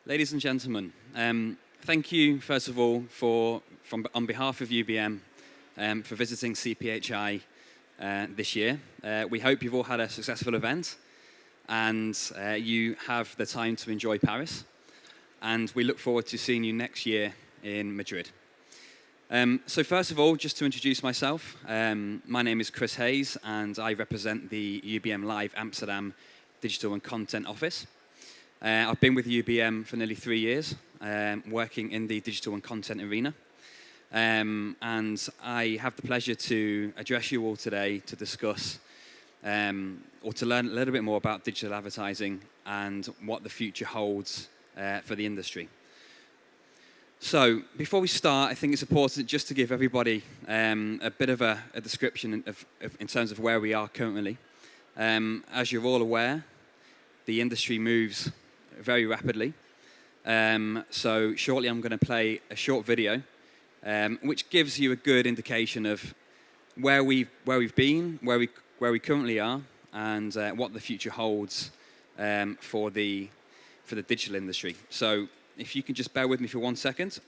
Ladies and gentlemen, thank you, first of all, on behalf of UBM, for visiting CPHI this year. We hope you've all had a successful event and you have the time to enjoy Paris. And we look forward to seeing you next year in Madrid. So first of all, just to introduce myself, my name is Chris Hayes, and I represent the UBM Live Amsterdam Digital and Content Office. I've been with UBM for nearly 3 years, working in the digital and content arena. And I have the pleasure to address you all today to discuss or to learn a little bit more about digital advertising and what the future holds for the industry. So before we start, I think it's important just to give everybody a bit of a description in terms of where we are currently. As you're all aware, the industry moves very rapidly. So shortly I'm going to play a short video which gives you a good indication of where we've been, where we currently are, and what the future holds for the digital industry. So if you can just bear with me for 1 second.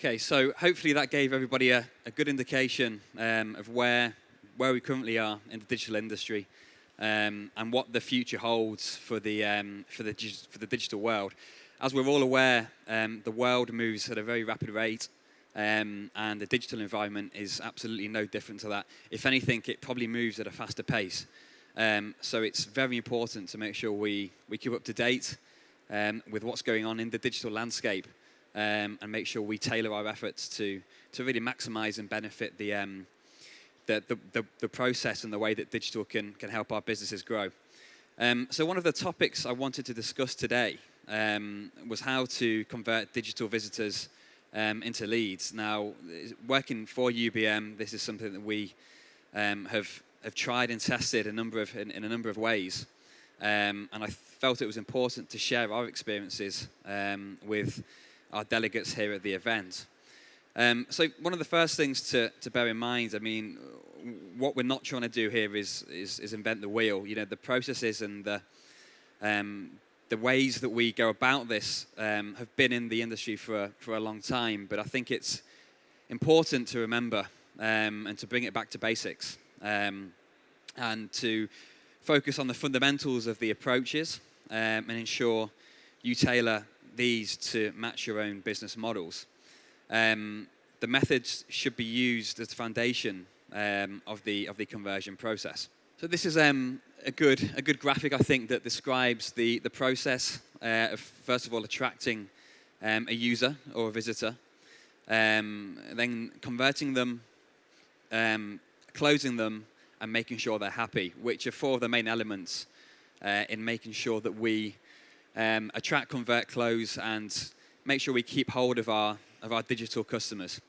Okay, so hopefully that gave everybody a good indication of where we currently are in the digital industry, and what the future holds for the digital world. As we're all aware, the world moves at a very rapid rate, and the digital environment is absolutely no different to that. If anything, it probably moves at a faster pace. So it's very important to make sure we keep up to date with what's going on in the digital landscape, and make sure we tailor our efforts to really maximize and benefit the process and the way that digital can help our businesses grow. So one of the topics I wanted to discuss today was how to convert digital visitors into leads. Now, working for UBM, this is something that we have tried and tested in a number of ways, and I felt it was important to share our experiences with our delegates here at the event. So one of the first things to bear in mind, I mean, what we're not trying to do here is invent the wheel. You know, the processes and the ways that we go about this have been in the industry for a long time, but I think it's important to remember and to bring it back to basics, and to focus on the fundamentals of the approaches, and ensure you tailor these to match your own business models. The methods should be used as the foundation of the conversion process. So this is a good graphic, I think, that describes the process of, first of all, attracting a user or a visitor, then converting them, closing them, and making sure they're happy, which are four of the main elements in making sure that we attract, convert, close, and make sure we keep hold of our digital customers.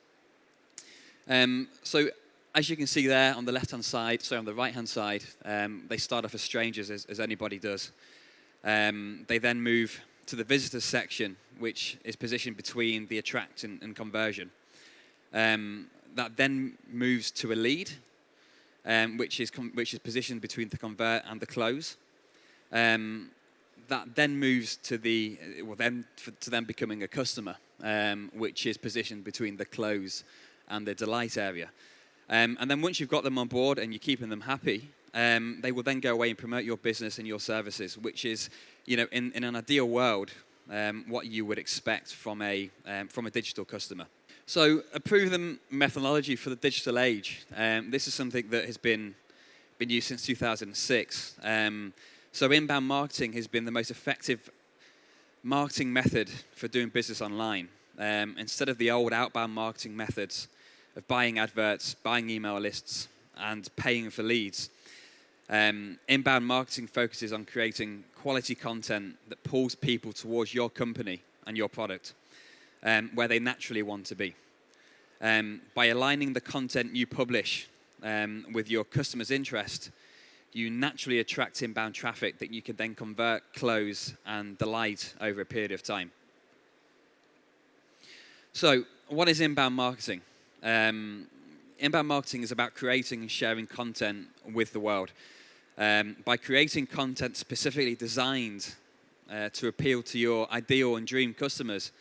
So as you can see there on the left-hand side, on the right-hand side, they start off as strangers, as anybody does. They then move to the visitors section, which is positioned between the attract and conversion. That then moves to a lead, which is positioned between the convert and the close. That then moves to them becoming a customer, which is positioned between the close and the delight area. And then once you've got them on board and you're keeping them happy, they will then go away and promote your business and your services, which is, you know, in an ideal world, what you would expect from a digital customer. So a proven methodology for the digital age. This is something that has been used since 2006. So inbound marketing has been the most effective marketing method for doing business online. Instead of the old outbound marketing methods of buying adverts, buying email lists, and paying for leads, inbound marketing focuses on creating quality content that pulls people towards your company and your product, where they naturally want to be. By aligning the content you publish with your customer's interest, you naturally attract inbound traffic that you can then convert, close, and delight over a period of time. So, what is inbound marketing? Inbound marketing is about creating and sharing content with the world. By creating content specifically designed to appeal to your ideal and dream customers,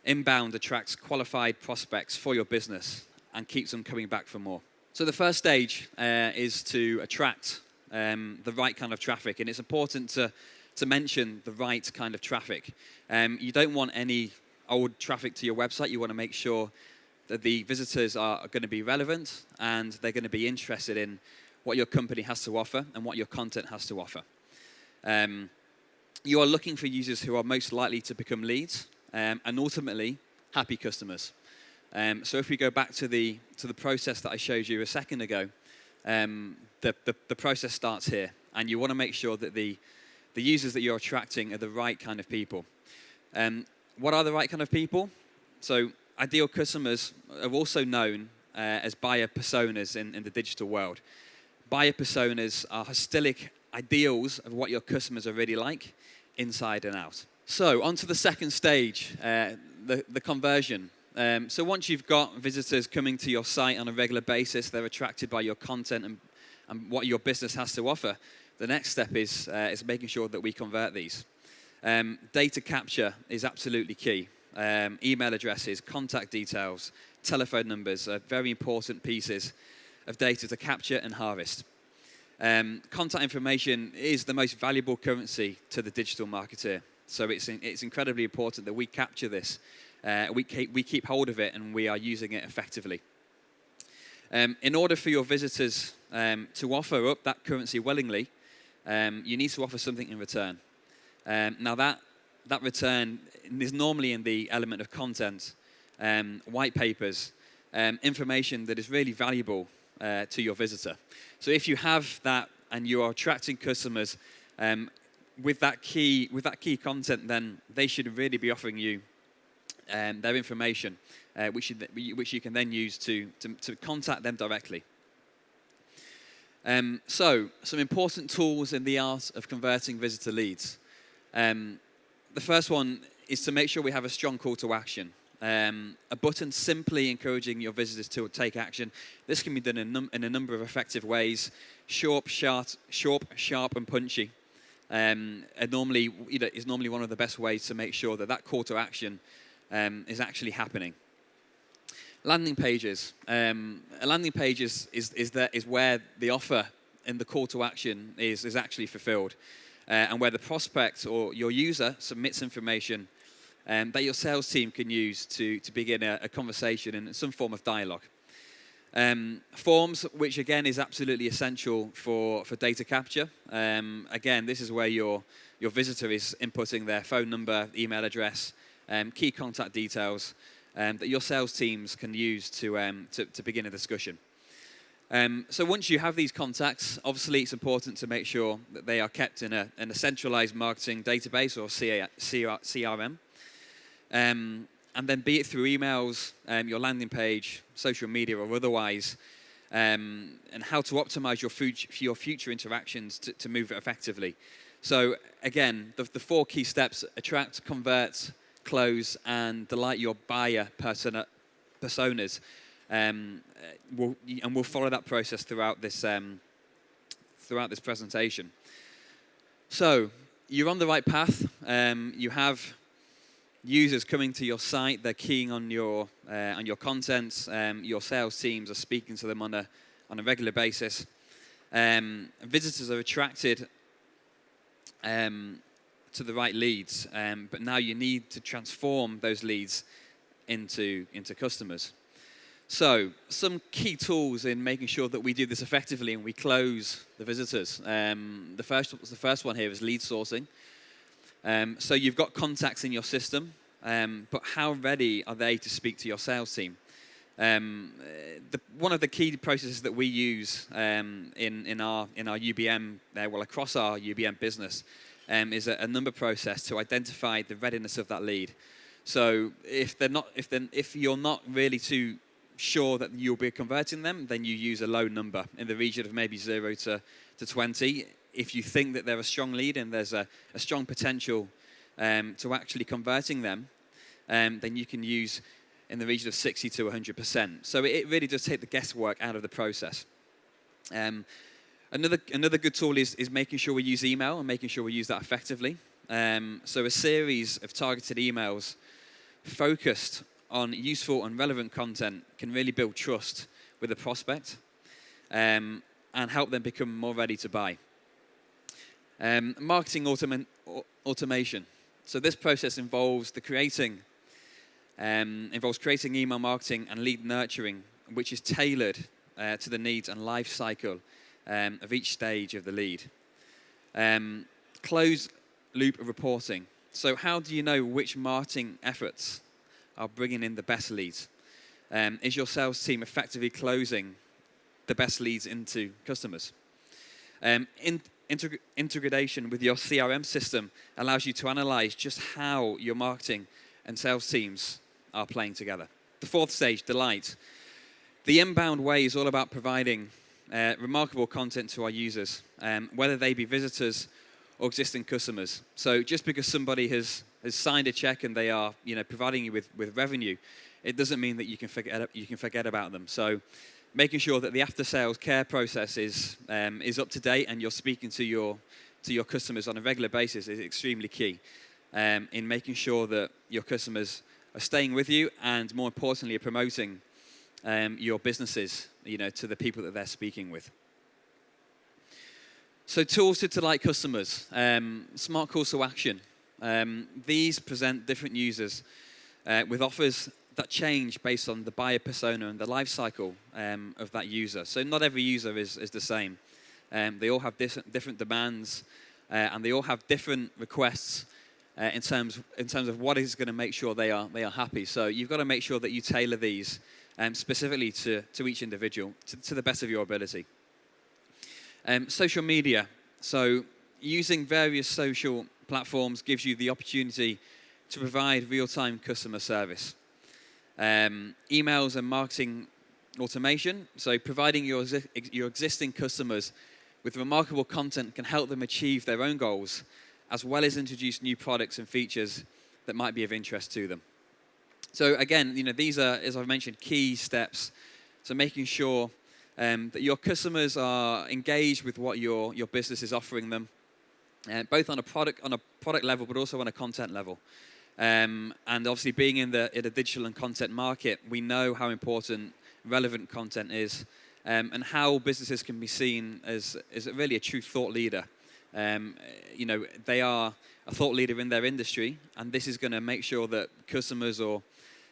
inbound attracts qualified prospects for your business and keeps them coming back for more. So the first stage is to attract the right kind of traffic, and it's important to mention the right kind of traffic. You don't want any old traffic to your website. You want to make sure that the visitors are going to be relevant and they're going to be interested in what your company has to offer and what your content has to offer. You are looking for users who are most likely to become leads and ultimately happy customers. So if we go back to the process that I showed you a second ago, the process starts here, and you want to make sure that the users that you're attracting are the right kind of people. What are the right kind of people? So ideal customers are also known as buyer personas in the digital world. Buyer personas are holistic ideals of what your customers are really like, inside and out. So on to the second stage, the conversion. So once you've got visitors coming to your site on a regular basis, they're attracted by your content and what your business has to offer. The next step is making sure that we convert these. Data capture is absolutely key. email addresses, contact details, telephone numbers are very important pieces of data to capture and harvest. Contact information is the most valuable currency to the digital marketer. So it's incredibly important that we capture this, we keep hold of it, and we are using it effectively. In order for your visitors to offer up that currency willingly, you need to offer something in return. Now that return is normally in the element of content, white papers, information that is really valuable to your visitor. So if you have that and you are attracting customers with that key content, then they should really be offering you their information, which you can then use to contact them directly. So some important tools in the art of converting visitor leads. The first one is to make sure we have a strong call to action. A button simply encouraging your visitors to take action. This can be done in a number of effective ways. Sharp, and punchy. Is normally one of the best ways to make sure that call to action is actually happening. Landing pages. A landing page is where the offer and the call to action is actually fulfilled, and where the prospect or your user submits information that your sales team can use to begin a conversation and some form of dialogue. Forms, which again is absolutely essential for data capture. Again, this is where your visitor is inputting their phone number, email address, key contact details that your sales teams can use to begin a discussion. So once you have these contacts, obviously it's important to make sure that they are kept in a centralized marketing database or CRM. And then be it through emails, your landing page, social media or otherwise, and how to optimize your future interactions to move it effectively. So again, the 4 key steps: attract, convert, close, and delight your buyer personas. We'll follow that process throughout this presentation. So you're on the right path. You have users coming to your site. They're keying on your content. Your sales teams are speaking to them on a regular basis. Visitors are attracted to the right leads, but now you need to transform those leads into customers. So some key tools in making sure that we do this effectively and we close the visitors. The first one here is lead sourcing. So you've got contacts in your system, but how ready are they to speak to your sales team? One of the key processes that we use in our UBM, across our UBM business, is a number process to identify the readiness of that lead. So if you're not really too sure that you'll be converting them, then you use a low number in the region of maybe 0 to 20. If you think that they're a strong lead and there's a strong potential to actually converting them, then you can use in the region of 60 to 100%. So it really does take the guesswork out of the process. Another good tool is making sure we use email and making sure we use that effectively. So a series of targeted emails focused on useful and relevant content can really build trust with the prospect and help them become more ready to buy. Marketing automation. So this process involves creating email marketing and lead nurturing, which is tailored to the needs and life cycle of each stage of the lead. Closed loop reporting. So how do you know which marketing efforts are bringing in the best leads? Is your sales team effectively closing the best leads into customers? Integration with your CRM system allows you to analyze just how your marketing and sales teams are playing together. The 4th stage, delight. The inbound way is all about providing remarkable content to our users, whether they be visitors or existing customers. So just because somebody has signed a check and they are providing you with revenue, it doesn't mean that you can forget about them. So making sure that the after-sales care process is up to date and you're speaking to your customers on a regular basis is extremely key in making sure that your customers staying with you, and more importantly, are promoting your businesses, to the people that they're speaking with. So tools to delight customers, smart calls to action. These present different users with offers that change based on the buyer persona and the life cycle of that user. So not every user is the same. They all have different demands, and they all have different requests in terms of what is going to make sure they are happy. So you've got to make sure that you tailor these specifically to each individual to the best of your ability. Social media. So using various social platforms gives you the opportunity to provide real-time customer service. Emails and marketing automation. So providing your existing customers with remarkable content can help them achieve their own goals, as well as introduce new products and features that might be of interest to them. So again, these are, as I've mentioned, key steps to making sure that your customers are engaged with what your business is offering them, both on a product level, but also on a content level. And obviously, being in the digital and content market, we know how important relevant content is, and how businesses can be seen as really a true thought leader. They are a thought leader in their industry, and this is going to make sure that customers or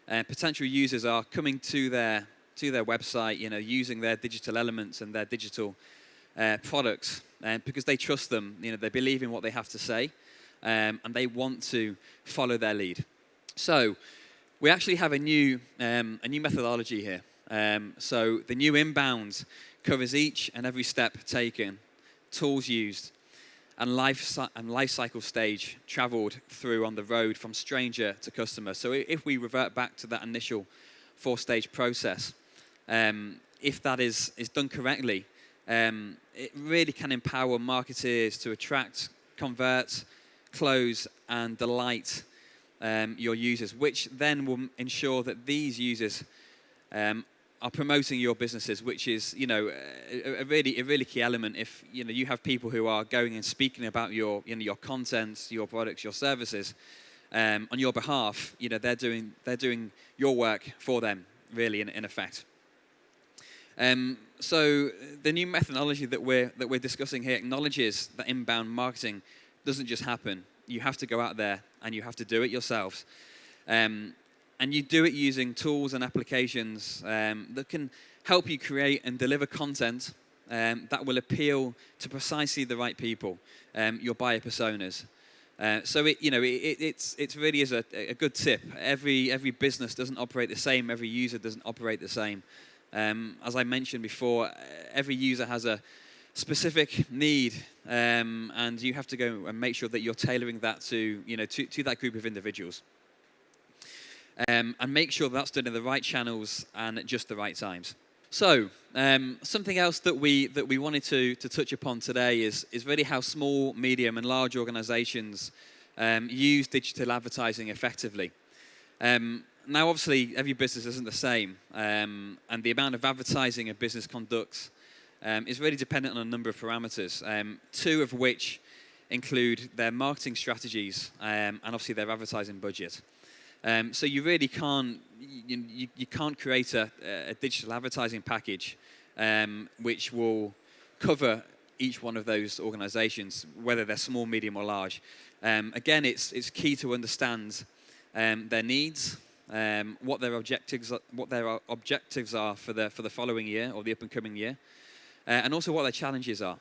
potential users are coming to their website, using their digital elements and their digital products, because they trust them. They believe in what they have to say, and they want to follow their lead. So we actually have a new methodology here. So the new inbound covers each and every step taken, tools used, and life cycle stage traveled through on the road from stranger to customer. So if we revert back to that initial 4-stage process, if that is done correctly, it really can empower marketers to attract, convert, close, and delight your users, which then will ensure that these users are promoting your businesses, which is, a really key element. If you have people who are going and speaking about your content, your products, your services on your behalf, they're doing your work for them, really, in effect. So the new methodology that we're discussing here acknowledges that inbound marketing doesn't just happen. You have to go out there and you have to do it yourselves. And you do it using tools and applications that can help you create and deliver content that will appeal to precisely the right people, your buyer personas. So it really is a good tip. Every business doesn't operate the same. Every user doesn't operate the same. As I mentioned before, every user has a specific need, and you have to go and make sure that you're tailoring that to that group of individuals. And make sure that's done in the right channels and at just the right times. So something else that we wanted to touch upon today is really how small, medium, and large organizations use digital advertising effectively. Now, obviously, every business isn't the same, and the amount of advertising a business conducts is really dependent on a number of parameters, 2 of which include their marketing strategies and obviously their advertising budget. So you really can't create a digital advertising package which will cover each one of those organizations, whether they're small, medium, or large. Again, it's key to understand their needs, what their objectives are for the following year or the up and coming year, and also what their challenges are.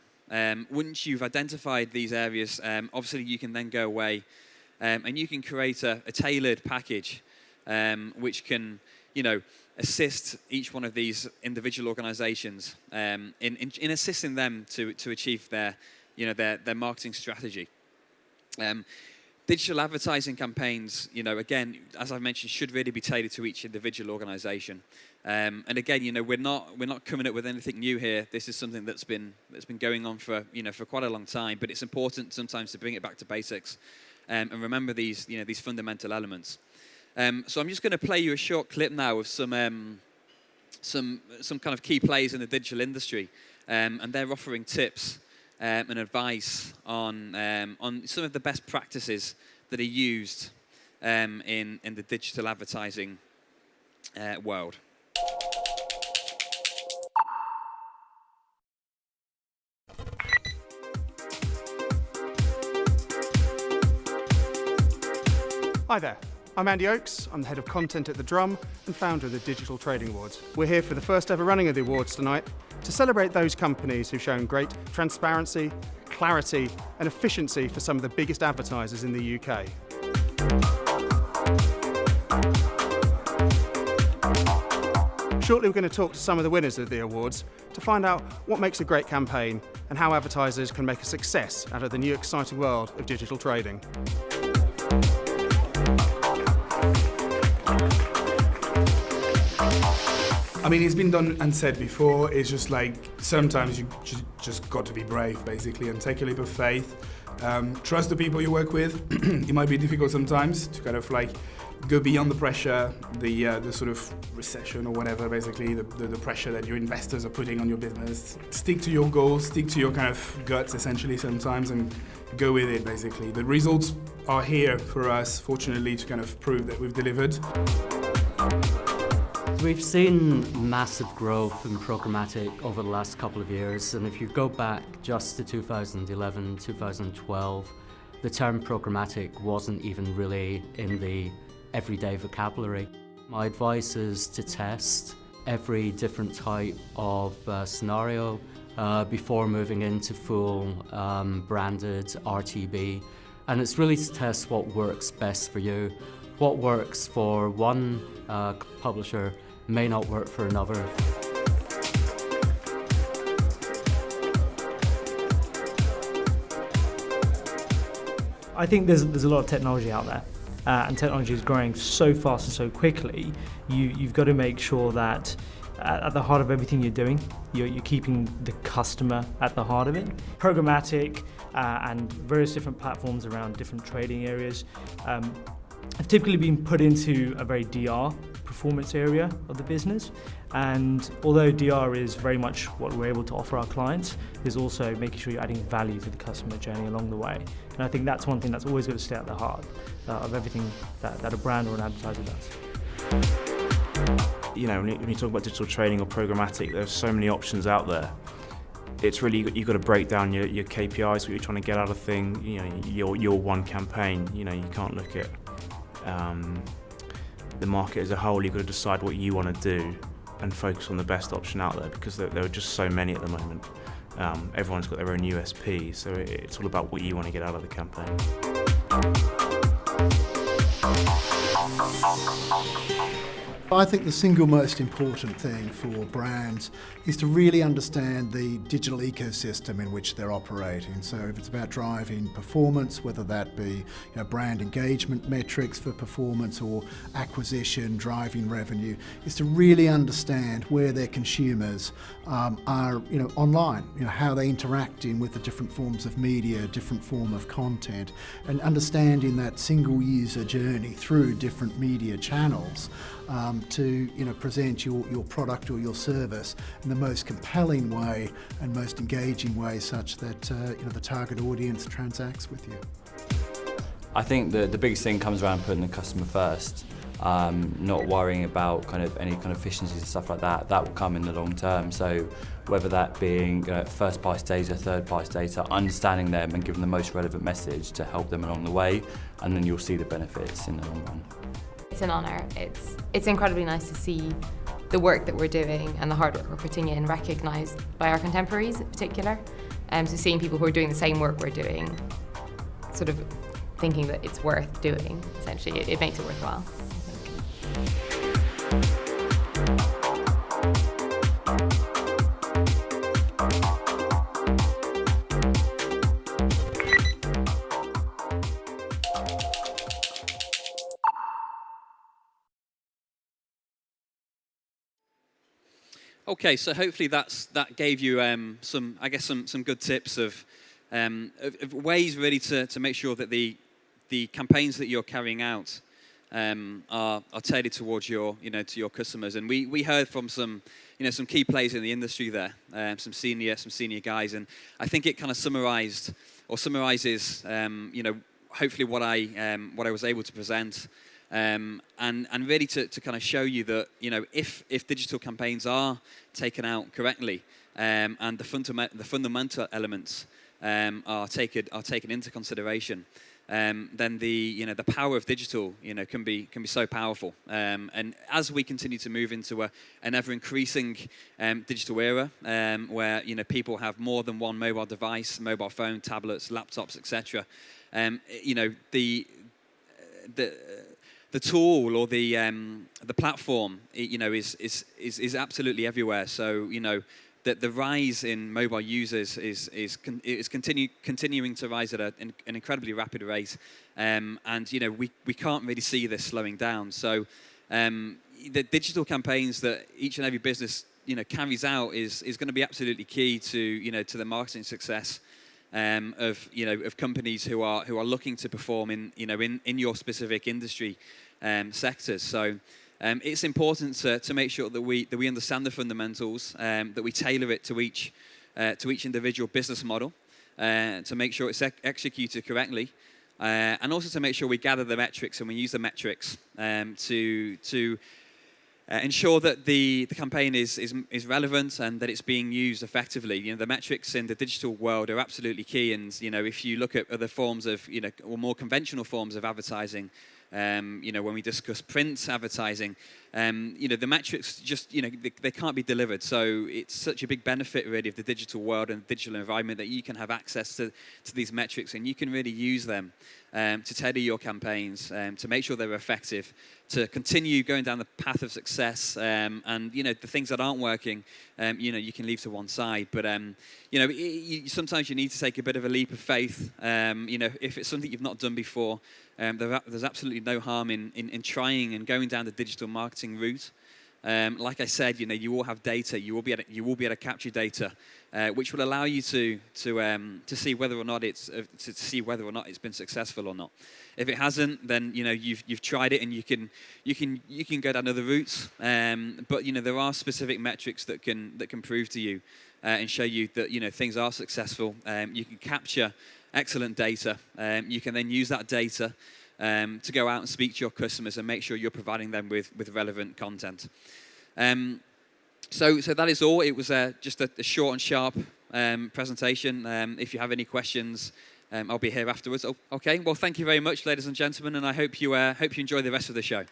Once you've identified these areas, obviously you can then go away and you can create a tailored package which can, assist each one of these individual organizations in assisting them to achieve their marketing strategy. Digital advertising campaigns, again, as I mentioned, should really be tailored to each individual organization. And again, we're not coming up with anything new here. This is something that's been going on for quite a long time. But it's important sometimes to bring it back to basics and remember these fundamental elements. So I'm just going to play you a short clip now of some kind of key players in the digital industry, and they're offering tips and advice on some of the best practices that are used in the digital advertising world. Hi there, I'm Andy Oakes. I'm the head of content at The Drum and founder of the Digital Trading Awards. We're here for the first ever running of the awards tonight to celebrate those companies who've shown great transparency, clarity and efficiency for some of the biggest advertisers in the UK. Shortly we're going to talk to some of the winners of the awards to find out what makes a great campaign and how advertisers can make a success out of the new exciting world of digital trading. I mean, it's been done and said before. It's just like sometimes you just got to be brave, basically, and take a leap of faith. Trust the people you work with. It might be difficult sometimes to kind of like go beyond the pressure, the sort of recession or whatever, basically, the pressure that your investors are putting on your business. Stick to your goals, stick to your kind of guts, essentially, sometimes, and go with it, basically. The results are here for us, fortunately, to kind of prove that we've delivered. We've seen massive growth in programmatic over the last couple of years, and if you go back just to 2011, 2012, the term programmatic wasn't even really in the everyday vocabulary. My advice is to test every different type of scenario before moving into full branded RTB, and it's really to test what works best for you. What works for one publisher may not work for another. I think there's a lot of technology out there, and technology is growing so fast and so quickly. You've got to make sure that at the heart of everything you're doing, you're keeping the customer at the heart of it. Programmatic and various different platforms around different trading areas have typically been put into a very DR performance area of the business, and although DR is very much what we're able to offer our clients, there's also making sure you're adding value to the customer journey along the way. And I think that's one thing that's always got to stay at the heart of everything that a brand or an advertiser does. You know, when you talk about digital trading or programmatic, there's so many options out there. It's really, you've got to break down your KPIs, what you're trying to get out of thing, you know, your one campaign. You know, you can't look at the market as a whole. You've got to decide what you want to do and focus on the best option out there, because there are just so many at the moment. Everyone's got their own USP, so it's all about what you want to get out of the campaign. I think the single most important thing for brands is to really understand the digital ecosystem in which they're operating. So if it's about driving performance, whether that be brand engagement metrics for performance or acquisition, driving revenue, is to really understand where their consumers are online, how they're interacting with the different forms of media, different form of content, and understanding that single user journey through different media channels to present your product or your service in the most compelling way and most engaging way, such that the target audience transacts with you. I think the biggest thing comes around putting the customer first, not worrying about any kind of efficiencies and stuff like that. That will come in the long term. So whether that being first party data, third party data, understanding them and giving the most relevant message to help them along the way, and then you'll see the benefits in the long run. It's an honour. It's incredibly nice to see the work that we're doing and the hard work we're putting in recognised by our contemporaries in particular. So seeing people who are doing the same work we're doing, sort of thinking that it's worth doing, essentially, it makes it worthwhile, I think. Okay, so hopefully that gave you some good tips of ways really to make sure that the campaigns that you're carrying out are tailored towards your to your customers. And we heard from some key players in the industry there, some senior guys, and I think it kind of summarizes hopefully what I was able to present, and really to kind of show you that if digital campaigns are taken out correctly, and the fundamental elements are taken into consideration, then the power of digital can be so powerful. And as we continue to move into an ever increasing digital era, where people have more than one mobile device, mobile phone, tablets, laptops, etc. The tool or the platform is absolutely everywhere. So the rise in mobile users is continuing to rise at an incredibly rapid rate, and we can't really see this slowing down. So the digital campaigns that each and every business carries out is going to be absolutely key to the marketing success of companies who are looking to perform in your specific industry sectors. So it's important to make sure that we understand the fundamentals, that we tailor it to each individual business model, to make sure it's executed correctly, and also to make sure we gather the metrics and we use the metrics to ensure that the campaign is relevant and that it's being used effectively. The metrics in the digital world are absolutely key, and if you look at other forms of or more conventional forms of advertising, when we discuss print advertising, the metrics just they can't be delivered. So it's such a big benefit really of the digital world and digital environment that you can have access to these metrics, and you can really use them to tailor your campaigns, to make sure they're effective, to continue going down the path of success, and the things that aren't working, you can leave to one side. But sometimes you need to take a bit of a leap of faith. If it's something you've not done before, there's absolutely no harm in trying and going down the digital marketing route. Like I said, you will have data. You will be able to capture data, which will allow you to see whether or not it's been successful or not. If it hasn't, then you've tried it and you can go down other routes. But there are specific metrics that can prove to you and show you that things are successful. You can capture excellent data. You can then use that data to go out and speak to your customers and make sure you're providing them with relevant content. So that is all. It was just a short and sharp presentation. If you have any questions, I'll be here afterwards. Oh, okay. Well, thank you very much, ladies and gentlemen, and I hope you enjoy the rest of the show.